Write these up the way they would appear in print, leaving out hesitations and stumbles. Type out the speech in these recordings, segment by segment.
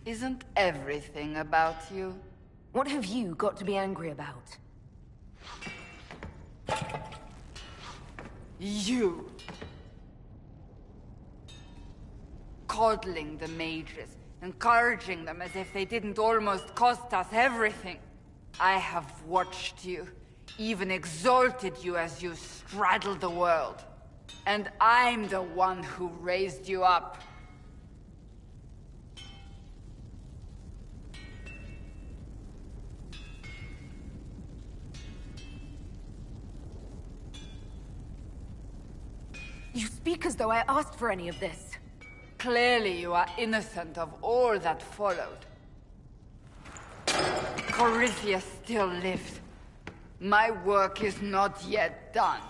Isn't everything about you? What have you got to be angry about? You! Coddling the mages, encouraging them as if they didn't almost cost us everything. I have watched you, even exalted you as you straddled the world. And I'm the one who raised you up. You speak as though I asked for any of this. Clearly you are innocent of all that followed. Corypheus still lives. My work is not yet done.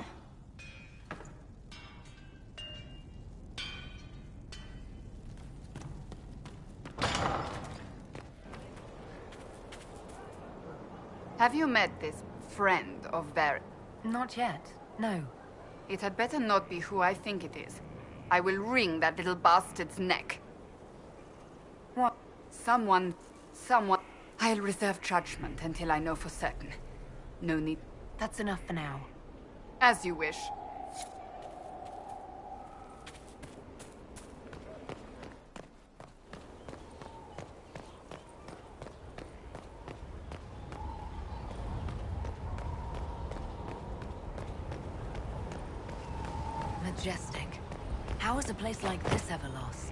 Have you met this friend of Barret? Not yet, no. It had better not be who I think it is. I will wring that little bastard's neck. What? Someone... I'll reserve judgment until I know for certain. No need... That's enough for now. As you wish. Majestic. How is a place like this ever lost?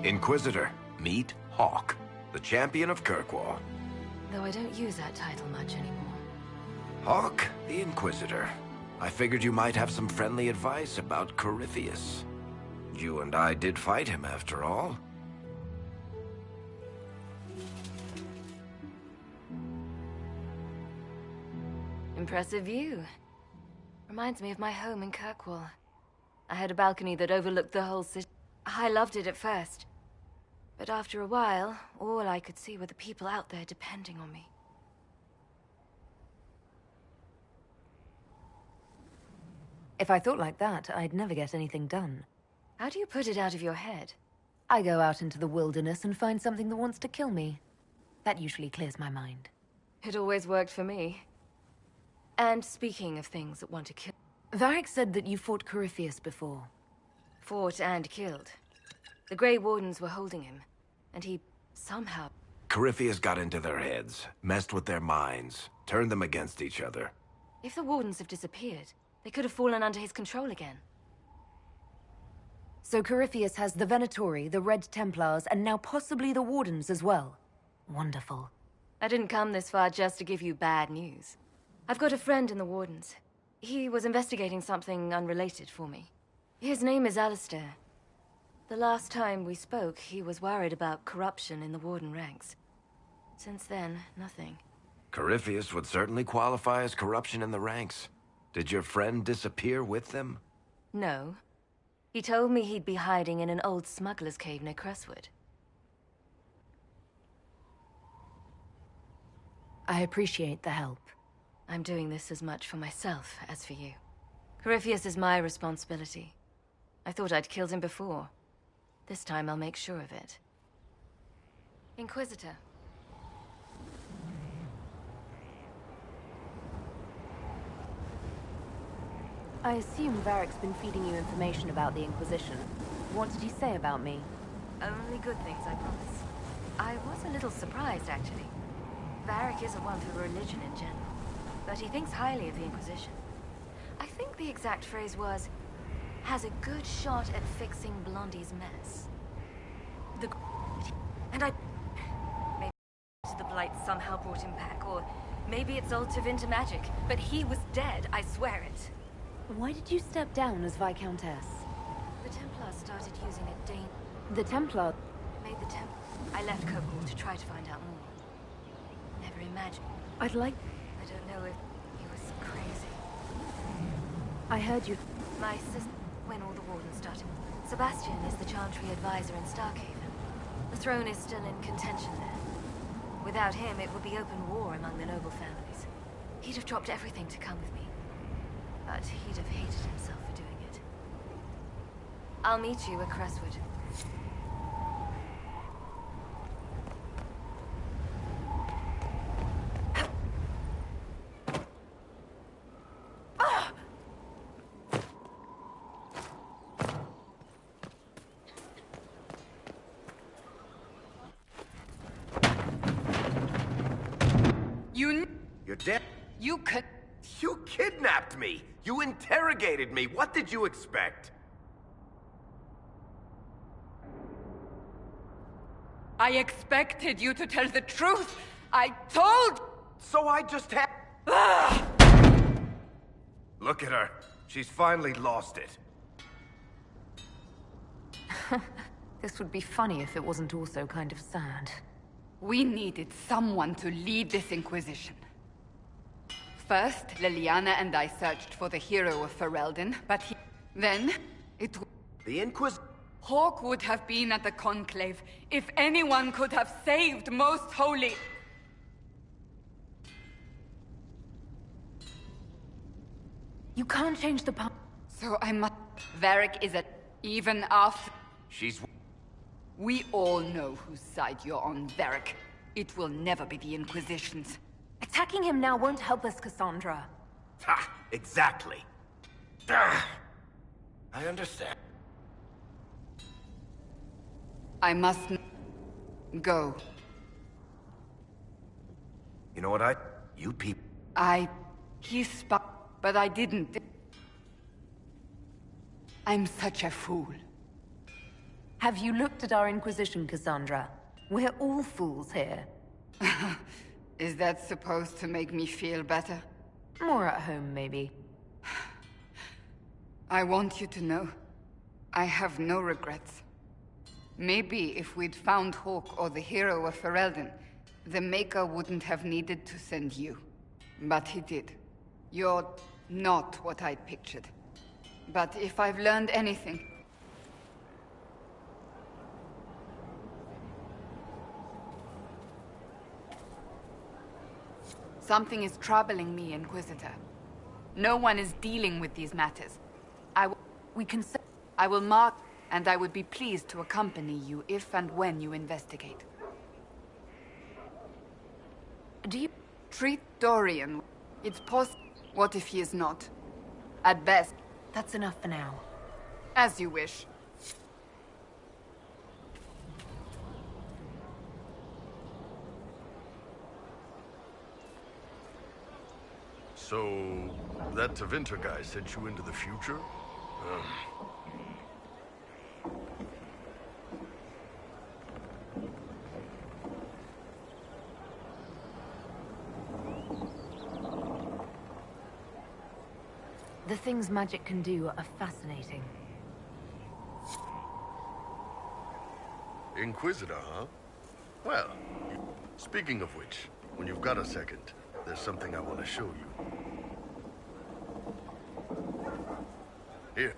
Inquisitor, meet Hawke, the champion of Kirkwall. Though I don't use that title much anymore. Hawke, the Inquisitor. I figured you might have some friendly advice about Corypheus. You and I did fight him, after all. Impressive view. Reminds me of my home in Kirkwall. I had a balcony that overlooked the whole city. I loved it at first. But after a while, all I could see were the people out there depending on me. If I thought like that, I'd never get anything done. How do you put it out of your head? I go out into the wilderness and find something that wants to kill me. That usually clears my mind. It always worked for me. And speaking of things that want to kill... Varric said that you fought Corypheus before. Fought and killed. The Grey Wardens were holding him, and he somehow... Corypheus got into their heads, messed with their minds, turned them against each other. If the Wardens have disappeared, they could have fallen under his control again. So Corypheus has the Venatori, the Red Templars, and now possibly the Wardens as well. Wonderful. I didn't come this far just to give you bad news. I've got a friend in the Wardens. He was investigating something unrelated for me. His name is Alistair. The last time we spoke, he was worried about corruption in the Warden ranks. Since then, nothing. Corypheus would certainly qualify as corruption in the ranks. Did your friend disappear with them? No. He told me he'd be hiding in an old smuggler's cave near Crestwood. I appreciate the help. I'm doing this as much for myself as for you. Corypheus is my responsibility. I thought I'd killed him before. This time I'll make sure of it. Inquisitor. I assume Varric's been feeding you information about the Inquisition. What did he say about me? Only good things, I promise. I was a little surprised, actually. Varric isn't one for religion in general, but he thinks highly of the Inquisition. I think the exact phrase was, has a good shot at fixing Blondie's mess. Maybe the Blight somehow brought him back, or maybe it's Alta Vinter magic, but he was dead, I swear it. Why did you step down as Viscountess? The Templars started using a The Templar... I left Kirkwall to try to find out more. Never imagined. I'd like... I don't know if he was crazy. I heard you... My sister, when all the Wardens started. Sebastian is the Chantry advisor in Starkhaven. The throne is still in contention there. Without him, it would be open war among the noble families. He'd have dropped everything to come with me. But he'd have hated himself for doing it. I'll meet you at Crestwood. You're dead. You could... You kidnapped me! You interrogated me! What did you expect? I expected you to tell the truth. I told... So I just had... Look at her. She's finally lost it. This would be funny if it wasn't also kind of sad. We needed someone to lead this Inquisition. First, Leliana and I searched for the hero of Ferelden, but he... Then, it... The Inquis... Hawke would have been at the Conclave if anyone could have saved Most Holy... You can't change the past. So I must... Varric is at... Even after... She's... We all know whose side you're on, Varric. It will never be the Inquisition's. Attacking him now won't help us, Cassandra. Ha! Exactly. Ah, I understand. I must... go. You know what You people... He spoke, but I didn't. I'm such a fool. Have you looked at our Inquisition, Cassandra? We're all fools here. Is that supposed to make me feel better? More at home, maybe. I want you to know, I have no regrets. Maybe if we'd found Hawke or the hero of Ferelden, the Maker wouldn't have needed to send you. But he did. You're not what I'd pictured. But if I've learned anything... Something is troubling me, Inquisitor. No one is dealing with these matters. I will mark, and I would be pleased to accompany you if and when you investigate. Do you... Treat Dorian. It's possible. What if he is not? At best. That's enough for now. As you wish. So, that Tevinter guy sent you into the future? The things magic can do are fascinating. Inquisitor, huh? Well, speaking of which, when you've got a second, there's something I want to show you. Here.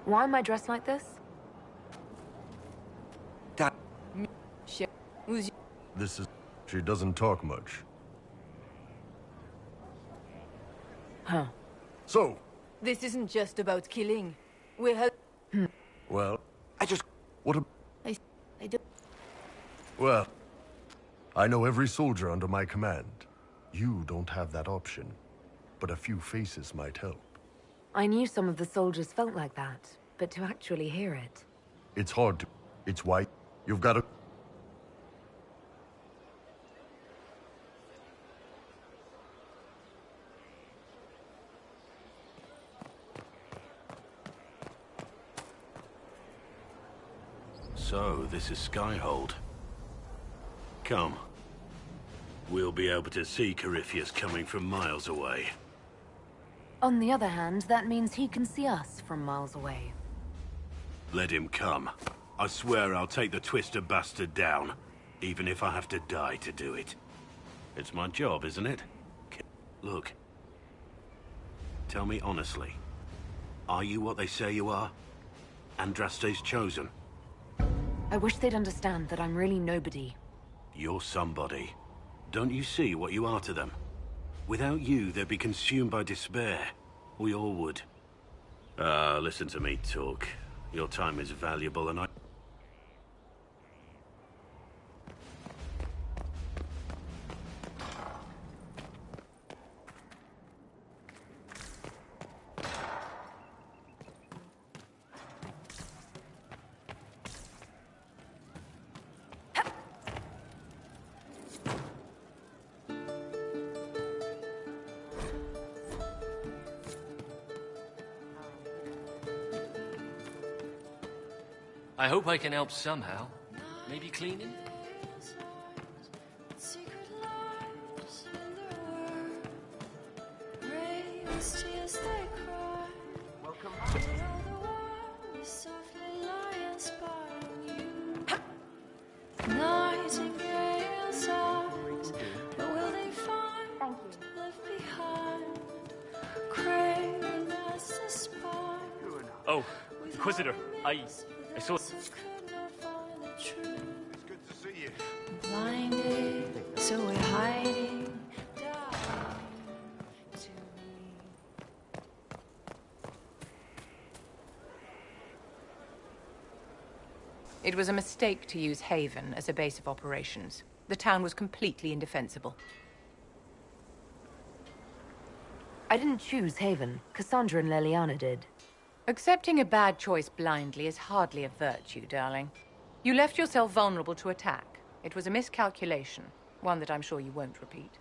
Why am I dressed like this? This is... She doesn't talk much. Huh. So, This isn't just about killing. We have... well... I just... What a... I do... Well, I know every soldier under my command. You don't have that option. But a few faces might help. I knew some of the soldiers felt like that, but to actually hear it... It's hard to... It's why you've got to... So, this is Skyhold. Come. We'll be able to see Corypheus coming from miles away. On the other hand, that means he can see us from miles away. Let him come. I swear I'll take the Twister bastard down, even if I have to die to do it. It's my job, isn't it? Look. Tell me honestly. Are you what they say you are? Andraste's chosen? I wish they'd understand that I'm really nobody. You're somebody. Don't you see what you are to them? Without you, they'd be consumed by despair. We all would. Listen to me talk. Your time is valuable and I... I hope I can help somehow. Maybe cleaning? Oh, Inquisitor, I saw... It's good to see you. Blinded, so we're hiding. It was a mistake to use Haven as a base of operations. The town was completely indefensible. I didn't choose Haven. Cassandra and Leliana did. Accepting a bad choice blindly is hardly a virtue, darling. You left yourself vulnerable to attack. It was a miscalculation, one that I'm sure you won't repeat.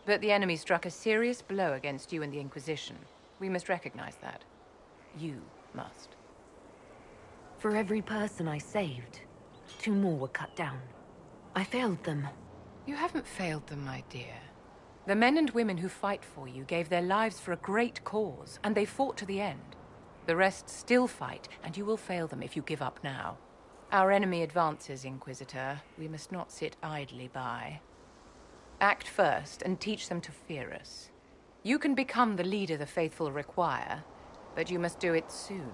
But the enemy struck a serious blow against you and the Inquisition. We must recognize that. You must. For every person I saved, 2 more were cut down. I failed them. You haven't failed them, my dear. The men and women who fight for you gave their lives for a great cause, and they fought to the end. The rest still fight, and you will fail them if you give up now. Our enemy advances, Inquisitor. We must not sit idly by. Act first and teach them to fear us. You can become the leader the faithful require, but you must do it soon.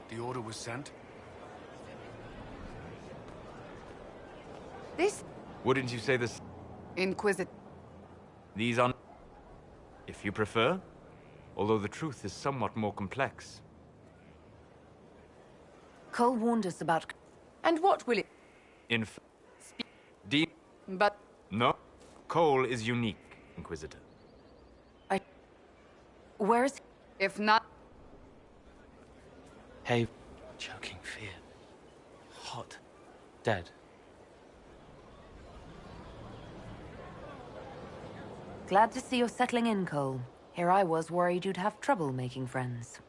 The order was sent? This Wouldn't you say this? Inquisit... These are... If you prefer. Although the truth is somewhat more complex. Cole warned us about... And what will it... Deep... But... No. Cole is unique, Inquisitor. Where is... If not... Hey, choking fear. Hot. Dead. Glad to see you're settling in, Cole. Here I was worried you'd have trouble making friends.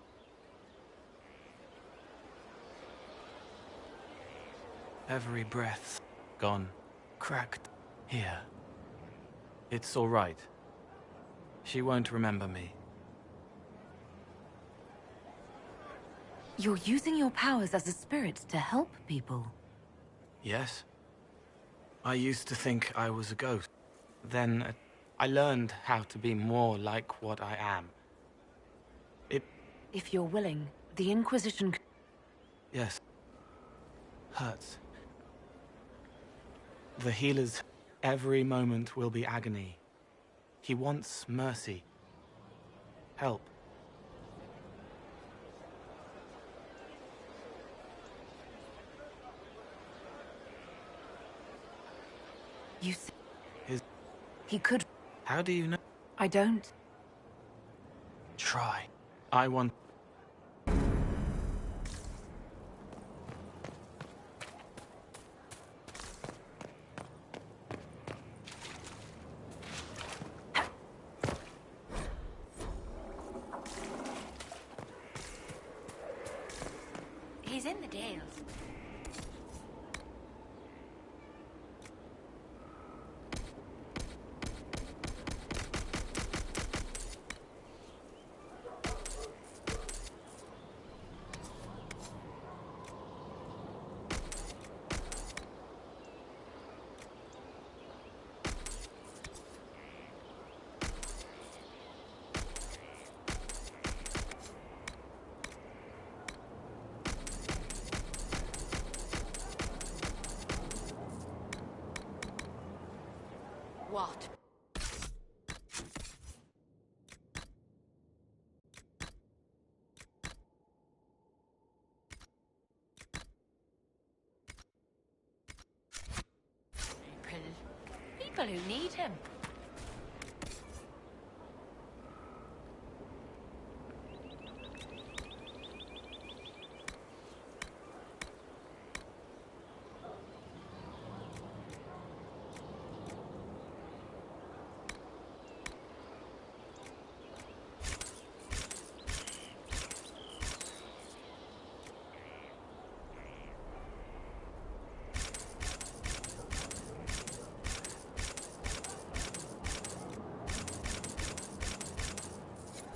Every breath gone. Cracked. Here. It's all right. She won't remember me. You're using your powers as a spirit to help people. Yes. I used to think I was a ghost. Then I learned how to be more like what I am. If you're willing, the Inquisition... Yes. Hurts. The healer's every moment will be agony. He wants mercy. Help. You said... He could... How do you know? I don't. Try. I want... He's in the Dales. What? People who need him.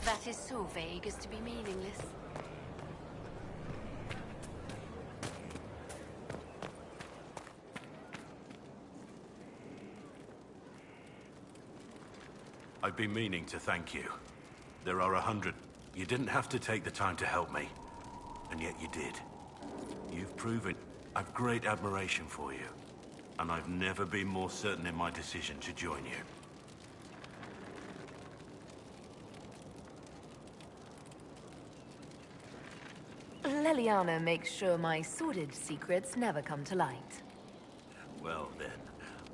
That is so vague as to be meaningless. I've been meaning to thank you. There are 100. You didn't have to take the time to help me, and yet you did. You've proven I've great admiration for you, and I've never been more certain in my decision to join you. Leliana makes sure my sordid secrets never come to light. Well then,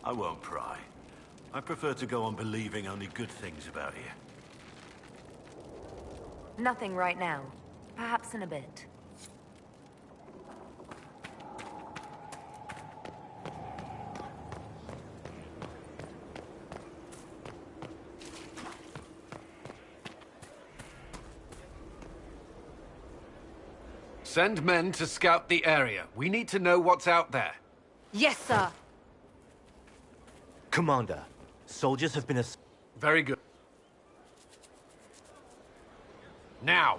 I won't pry. I prefer to go on believing only good things about you. Nothing right now. Perhaps in a bit. Send men to scout the area. We need to know what's out there. Yes, sir. Commander, soldiers have been Very good. Now!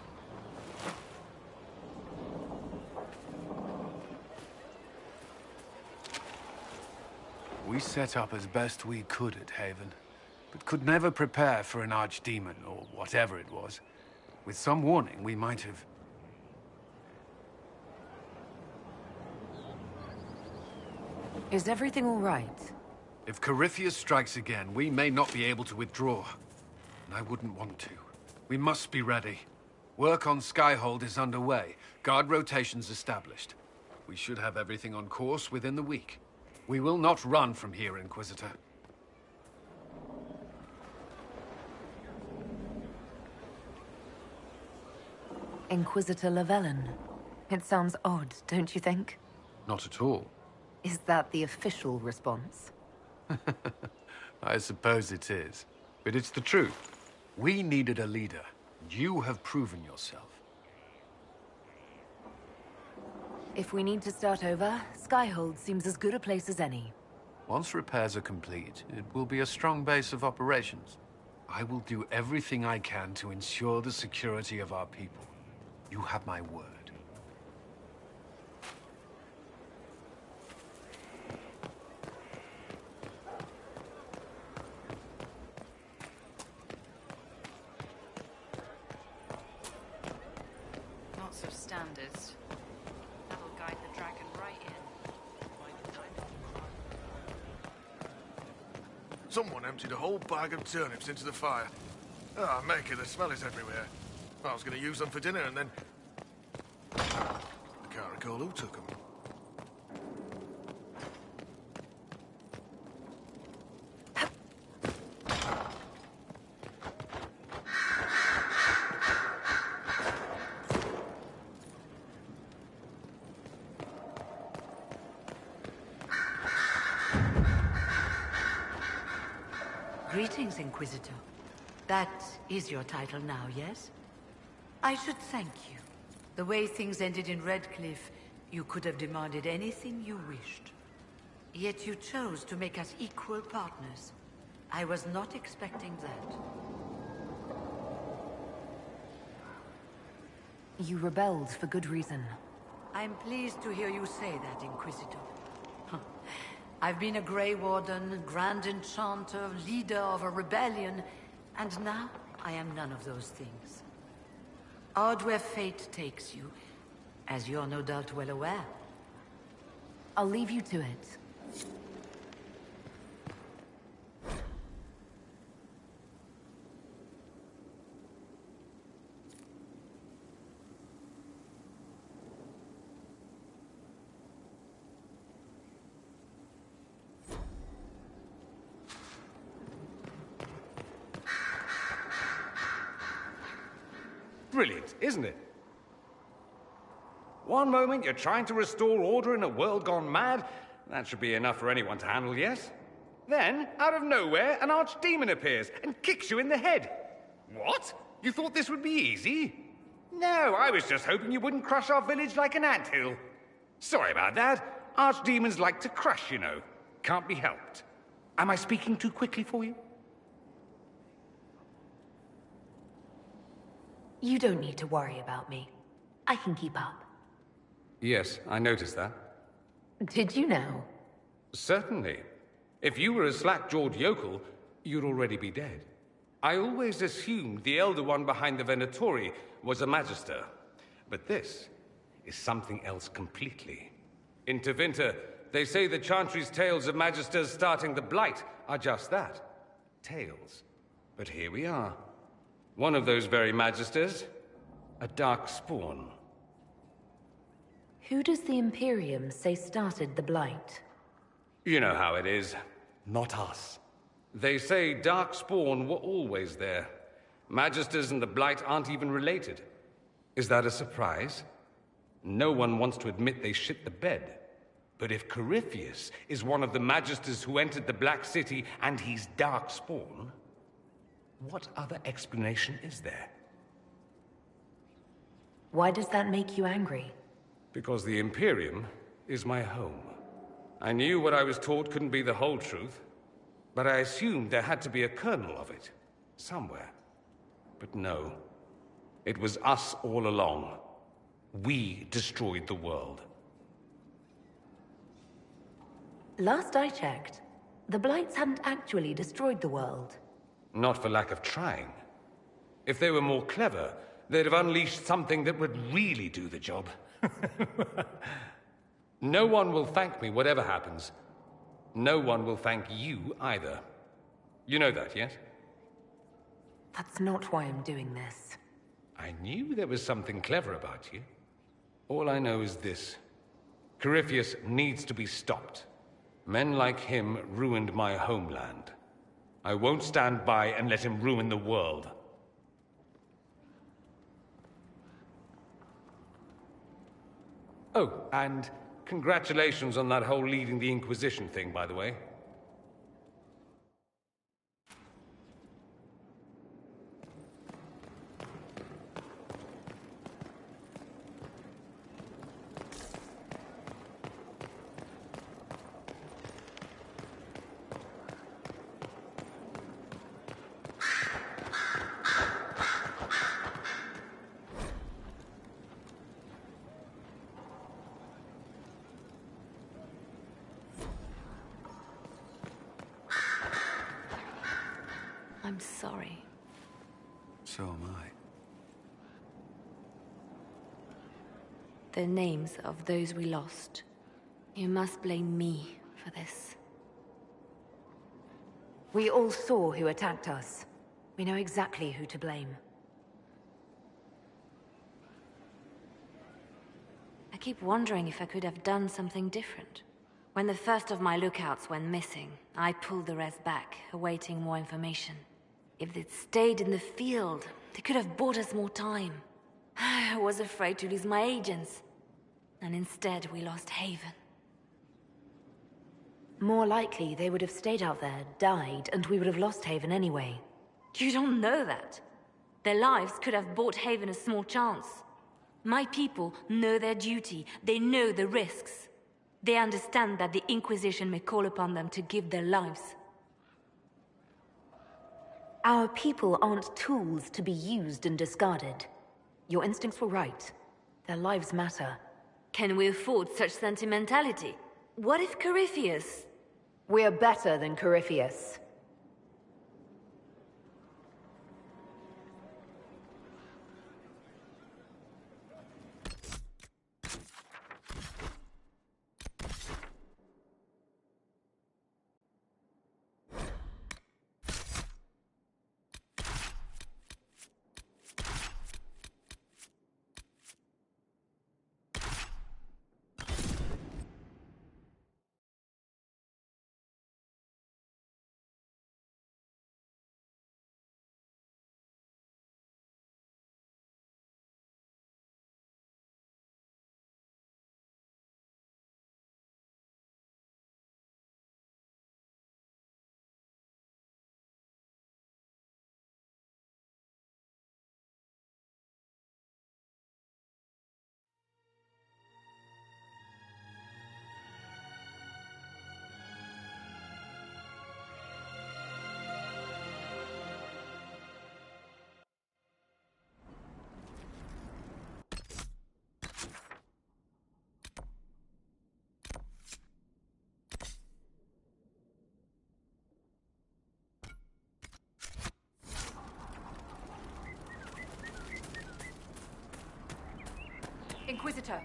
We set up as best we could at Haven, but could never prepare for an archdemon, or whatever it was. With some warning, we might have... Is everything all right? If Corypheus strikes again, we may not be able to withdraw. And I wouldn't want to. We must be ready. Work on Skyhold is underway. Guard rotations established. We should have everything on course within the week. We will not run from here, Inquisitor. Inquisitor Llewellyn. It sounds odd, don't you think? Not at all. Is that the official response? I suppose it is. But it's the truth. We needed a leader. You have proven yourself. If we need to start over, Skyhold seems as good a place as any. Once repairs are complete, it will be a strong base of operations. I will do everything I can to ensure the security of our people. You have my word. Lots of standards. That'll guide the dragon right in. Someone emptied a whole bag of turnips into the fire. Ah, Maker, the smell is everywhere. I was going to use them for dinner and then... I can't recall who took them. Greetings, Inquisitor. That is your title now, yes? I should thank you. The way things ended in Redcliffe, you could have demanded anything you wished. Yet you chose to make us equal partners. I was not expecting that. You rebelled for good reason. I'm pleased to hear you say that, Inquisitor. I've been a Grey Warden, Grand Enchanter, leader of a rebellion, and now I am none of those things. Odd where fate takes you, as you're no doubt well aware. I'll leave you to it. Brilliant, isn't it? One moment you're trying to restore order in a world gone mad. That should be enough for anyone to handle, yes? Then, out of nowhere, an archdemon appears and kicks you in the head. What? You thought this would be easy? No, I was just hoping you wouldn't crush our village like an anthill. Sorry about that. Archdemons like to crush, you know. Can't be helped. Am I speaking too quickly for you? You don't need to worry about me. I can keep up. Yes, I noticed that. Did you know? Certainly. If you were a slack-jawed yokel, you'd already be dead. I always assumed the Elder One behind the Venatori was a Magister. But this is something else completely. In Tevinter, they say the Chantry's tales of Magisters starting the Blight are just that. Tales. But here we are. One of those very Magisters, a dark spawn. Who does the Imperium say started the Blight? You know how it is. Not us. They say Darkspawn were always there. Magisters and the Blight aren't even related. Is that a surprise? No one wants to admit they shit the bed. But if Corypheus is one of the Magisters who entered the Black City and he's Darkspawn, what other explanation is there? Why does that make you angry? Because the Imperium is my home. I knew what I was taught couldn't be the whole truth, but I assumed there had to be a kernel of it, somewhere. But no. It was us all along. We destroyed the world. Last I checked, the Blights hadn't actually destroyed the world. Not for lack of trying. If they were more clever, they'd have unleashed something that would really do the job. No one will thank me, whatever happens. No one will thank you either. You know that, yes? That's not why I'm doing this. I knew there was something clever about you. All I know is this. Corypheus needs to be stopped. Men like him ruined my homeland. I won't stand by and let him ruin the world. Oh, and congratulations on that whole leading the Inquisition thing, by the way. I'm sorry. So am I. The names of those we lost. You must blame me for this. We all saw who attacked us. We know exactly who to blame. I keep wondering if I could have done something different. When the first of my lookouts went missing, I pulled the rest back, awaiting more information. If they'd stayed in the field, they could have bought us more time. I was afraid to lose my agents. And instead, we lost Haven. More likely, they would have stayed out there, died, and we would have lost Haven anyway. You don't know that. Their lives could have bought Haven a small chance. My people know their duty. They know the risks. They understand that the Inquisition may call upon them to give their lives. Our people aren't tools to be used and discarded. Your instincts were right. Their lives matter. Can we afford such sentimentality? What if Corypheus... We're better than Corypheus. Inquisitor.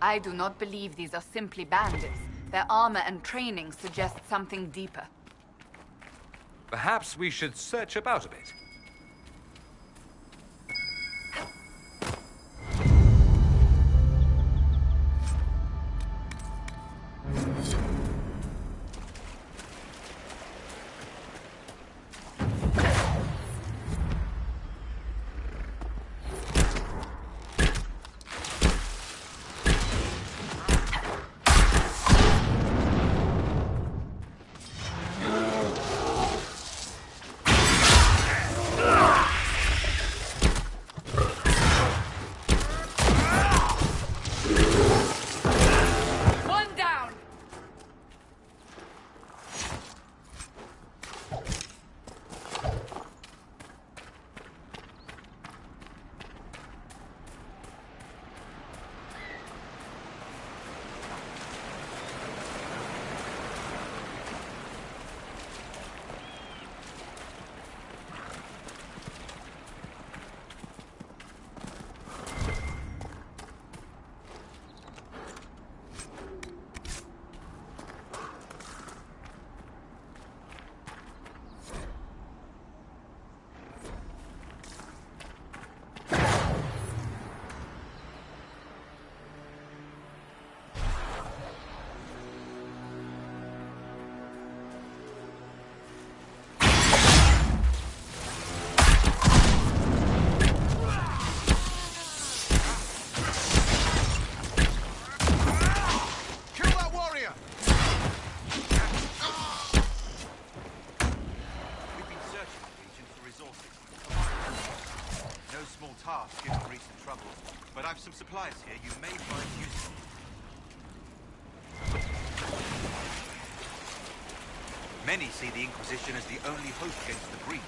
I do not believe these are simply bandits. Their armor and training suggest something deeper. Perhaps we should search about a bit. Some supplies here you may find useful. Many see the Inquisition as the only hope against the breach.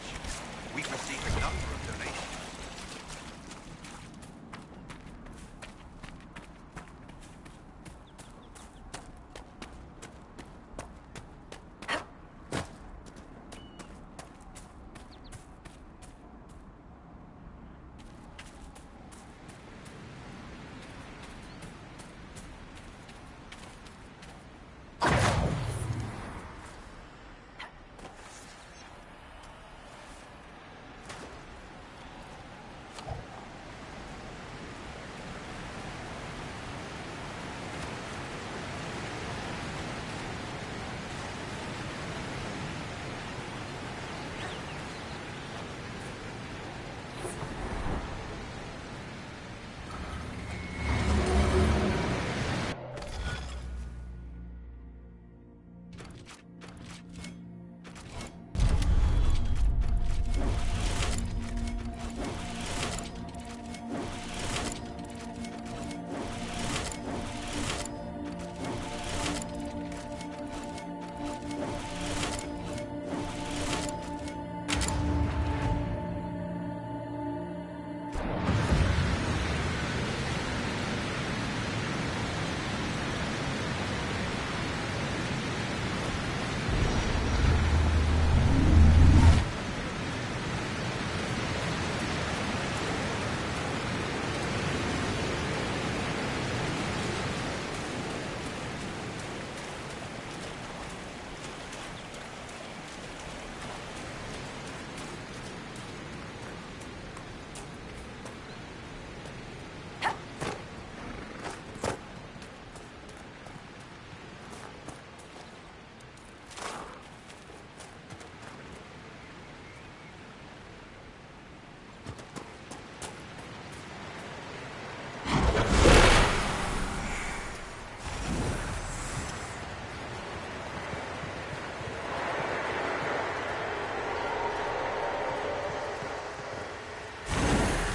We've received a number of donations.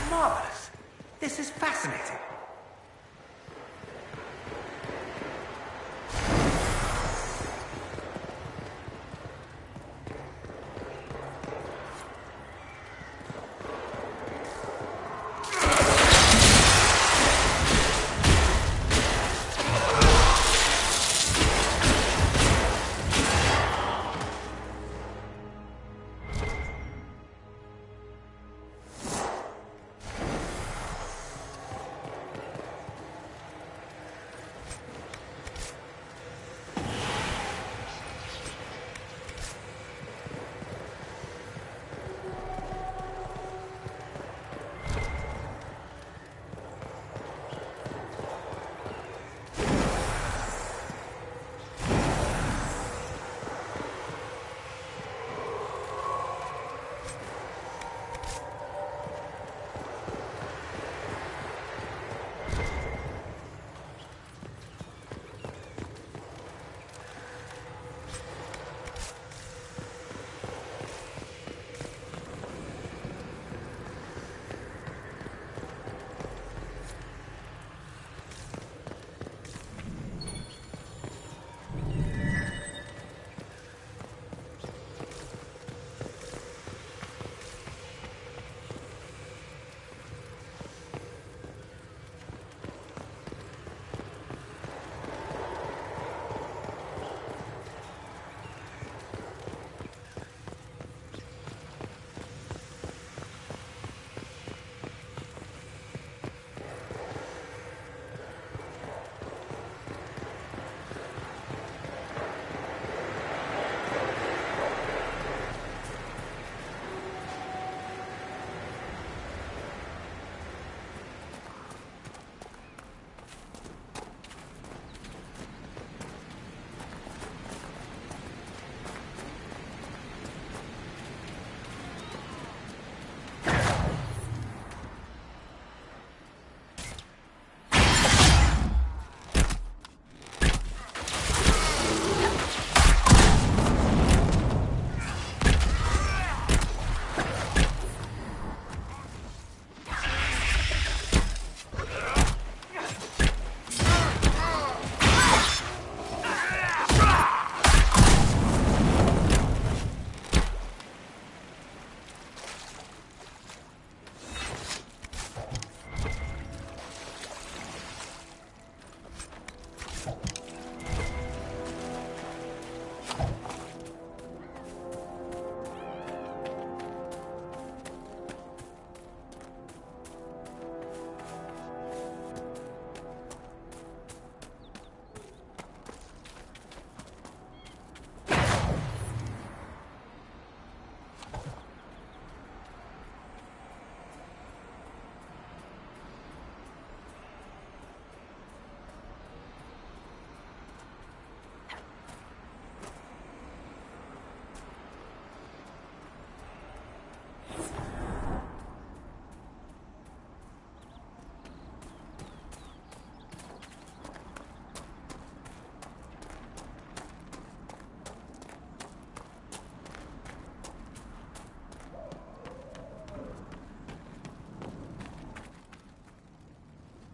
Marvelous. This is fascinating.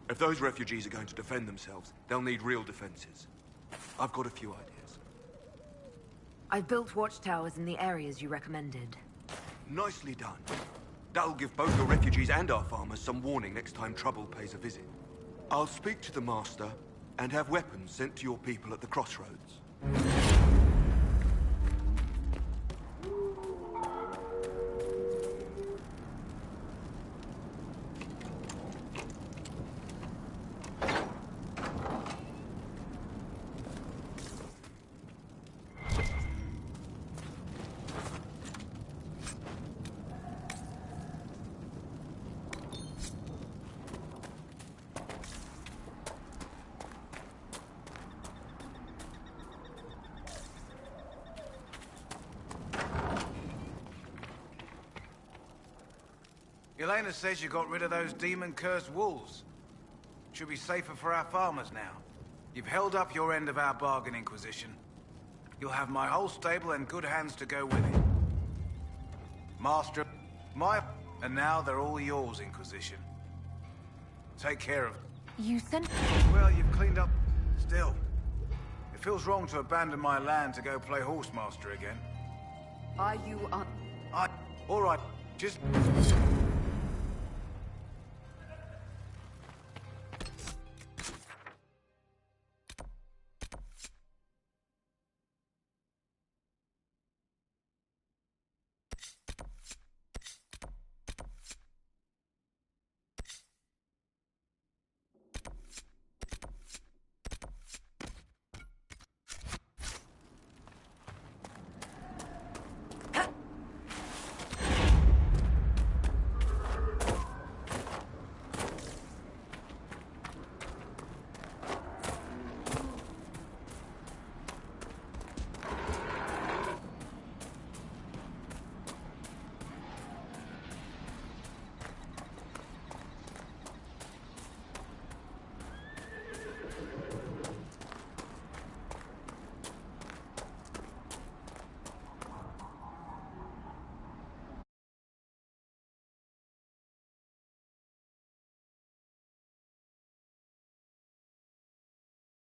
If those refugees are going to defend themselves, they'll need real defenses. I've got a few ideas. I've built watchtowers in the areas you recommended. Nicely done. That'll give both the refugees and our farmers some warning next time trouble pays a visit. I'll speak to the Master and have weapons sent to your people at the crossroads. Elena says you got rid of those demon-cursed wolves. Should be safer for our farmers now. You've held up your end of our bargain, Inquisition. You'll have my whole stable and good hands to go with it. Master, and now they're all yours, Inquisition. Take care of them. You sent... Well, you've cleaned up. Still, it feels wrong to abandon my land to go play Horsemaster again. Are you on... All right, just...